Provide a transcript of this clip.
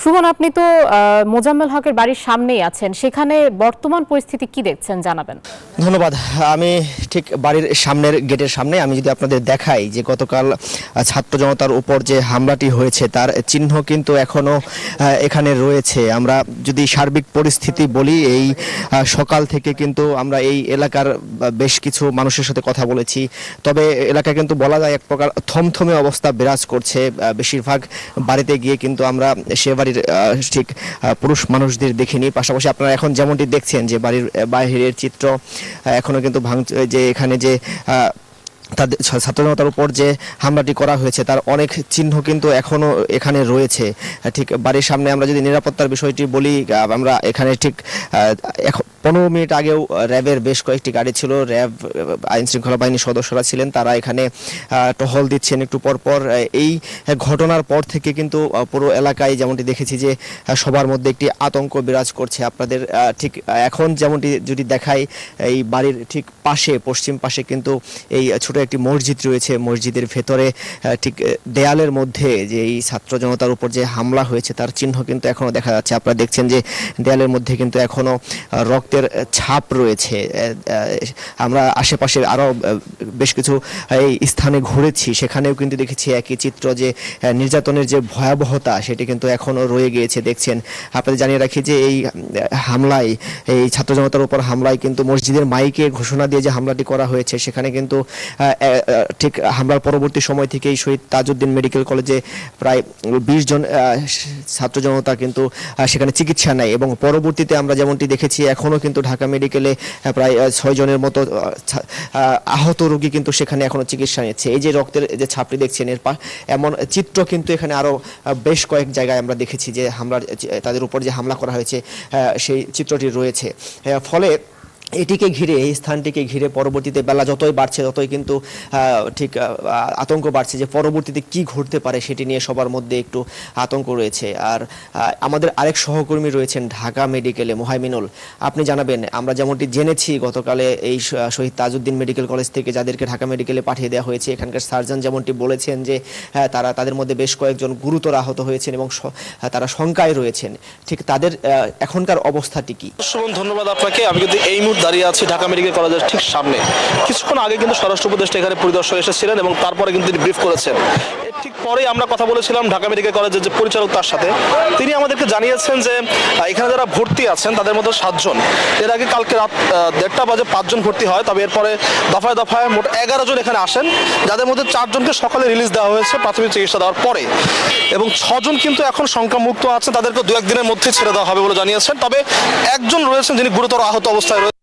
সুমন, আপনি তো মোজাম্মেল হকের বাড়ির সামনেই আছেন, সেখানে বর্তমান পরিস্থিতি কি দেখছেন জানাবেন। ধন্যবাদ। আমি ঠিক বাড়ির সামনের গেটের সামনে আমি যদি আপনাদের দেখাই যে গতকাল ছাত্র জনতার উপর যে হামলাটি হয়েছে তার চিহ্ন কিন্তু এখনো এখানে রয়েছে। আমরা যদি সার্বিক পরিস্থিতি বলি, এই সকাল থেকে কিন্তু আমরা এই এলাকার বেশ কিছু মানুষের সাথে কথা বলেছি, তবে এলাকা কিন্তু বলা যায় এক প্রকার থমথমে অবস্থা বিরাজ করছে। বেশিরভাগ বাড়িতে গিয়ে কিন্তু আমরা সে বাড়ির ঠিক পুরুষ মানুষদের দেখিনি। পাশাপাশি আপনারা এখন যেমনটি দেখছেন যে বাড়ির বাহিরের চিত্র এখনো কিন্তু যে এখানে যে তাদের ছাত্র জনতার উপর যে হামলাটি করা হয়েছে তার অনেক চিহ্ন কিন্তু এখনো এখানে রয়েছে। ঠিক বাড়ির সামনে আমরা যদি নিরাপত্তার বিষয়টি বলি, আমরা এখানে ঠিক 15 মিনিট আগেও র্যাবের বেশ কয়েকটি গাড়ি ছিল, র্যাব আইন শৃঙ্খলা বাহিনীর সদস্যরা ছিলেন, তারা এখানে টহল দিচ্ছেন একটু পরপর। এই ঘটনার পর থেকে কিন্তু পুরো এলাকায় যেমনটি দেখেছি যে সবার মধ্যে একটি আতঙ্ক বিরাজ করছে। আপনাদের ঠিক এখন যেমনটি যদি দেখাই, এই বাড়ির ঠিক পাশে পশ্চিম পাশে কিন্তু এই ছোট একটি মসজিদ রয়েছে। মসজিদের ভেতরে ঠিক দেয়ালের মধ্যে যে এই ছাত্র জনতার উপর যে হামলা হয়েছে তার চিহ্ন কিন্তু এখনো দেখা যাচ্ছে। আপনারা দেখছেন যে দেয়ালের মধ্যে কিন্তু এখনো রক্তের ছাপ রয়েছে। আমরা আশেপাশের আরো বেশ কিছু এই স্থানে ঘুরেছি, সেখানেও কিন্তু দেখেছি একই চিত্র, যে নির্যাতনের যে ভয়াবহতা সেটি কিন্তু এখনো রয়ে গিয়েছে। দেখছেন, আপনাদের জানিয়ে রাখি যে এই হামলায়, এই ছাত্র জনতার উপর হামলায় কিন্তু মসজিদের মাইকে ঘোষণা দিয়ে যে হামলাটি করা হয়েছে, সেখানে কিন্তু ঠিক হামলার পরবর্তী সময় থেকেই শহীদ তাজউদ্দিন মেডিকেল কলেজে প্রায় 20 জন ছাত্র জনতা কিন্তু সেখানে চিকিৎসা নেয়, এবং পরবর্তীতে আমরা যেমনটি দেখেছি এখনো কিন্তু ঢাকা মেডিকেলে প্রায় 6 জনের মতো আহত রোগী কিন্তু সেখানে এখনো চিকিৎসা নিচ্ছে। এই যে রক্তের যে ছাপটি দেখছেন, এমন চিত্র কিন্তু এখানে আরো বেশ কয়েক জায়গায় আমরা দেখেছি যে তাদের উপর যে হামলা করা হয়েছে সেই চিত্রটি রয়েছে। ফলে এটিকে ঘিরে, এই স্থানটিকে ঘিরে পরবর্তীতে বেলা যতই বাড়ছে ততই কিন্তু ঠিক আতঙ্ক বাড়ছে যে পরবর্তীতে কি ঘটতে পারে সেটি নিয়ে সবার মধ্যে একটু আতঙ্ক রয়েছে। আর আমাদের আরেক সহকর্মী রয়েছেন ঢাকা মেডিকেলে, মোহাইমিনুল, আপনি জানাবেন। আমরা যেমনটি জেনেছি গতকালে এই শহীদ তাজউদ্দিন মেডিকেল কলেজ থেকে যাদেরকে ঢাকা মেডিকেলে পাঠিয়ে দেওয়া হয়েছে, এখানকার সার্জন যেমনটি বলেছেন যে তাদের মধ্যে বেশ কয়েকজন গুরুতর আহত হয়েছেন এবং তারা শঙ্কায় রয়েছেন। ঠিক তাদের এখনকার অবস্থাটি কি? ধন্যবাদ আপনাকে। আমি কিন্তু এই দাঁড়িয়ে আছি ঢাকা মেডিকেল কলেজের ঠিক সামনে। কিছুক্ষণ আগে কিন্তু স্বরাষ্ট্র উপদেষ্টা এখানে পরিদর্শক এসেছিলেন এবং তারপরে কিন্তু তিনি ব্রিফ করেছেন। ঠিক পরেই আমরা কথা বলেছিলাম ঢাকা মেডিকেল কলেজের যে পরিচালক তার সাথে। তিনি আমাদেরকে জানিয়েছেন যে এখানে যারা ভর্তি আছেন তাদের মধ্যে 7 জন, এর আগে কালকে রাত 1:30 বাজে 5 জন ভর্তি হয়, তবে এরপরে দফায় দফায় মোট 11 জন এখানে আসেন, যাদের মধ্যে 4 জনকে সকালে রিলিজ দেওয়া হয়েছে প্রাথমিক চিকিৎসা দেওয়ার পরে, এবং 6 জন কিন্তু এখন সংখ্যামুক্ত আছেন, তাদেরকে 2-1 দিনের মধ্যে ছেড়ে দেওয়া হবে বলে জানিয়েছেন। তবে একজন রয়েছেন যিনি গুরুতর আহত অবস্থায় রয়েছেন।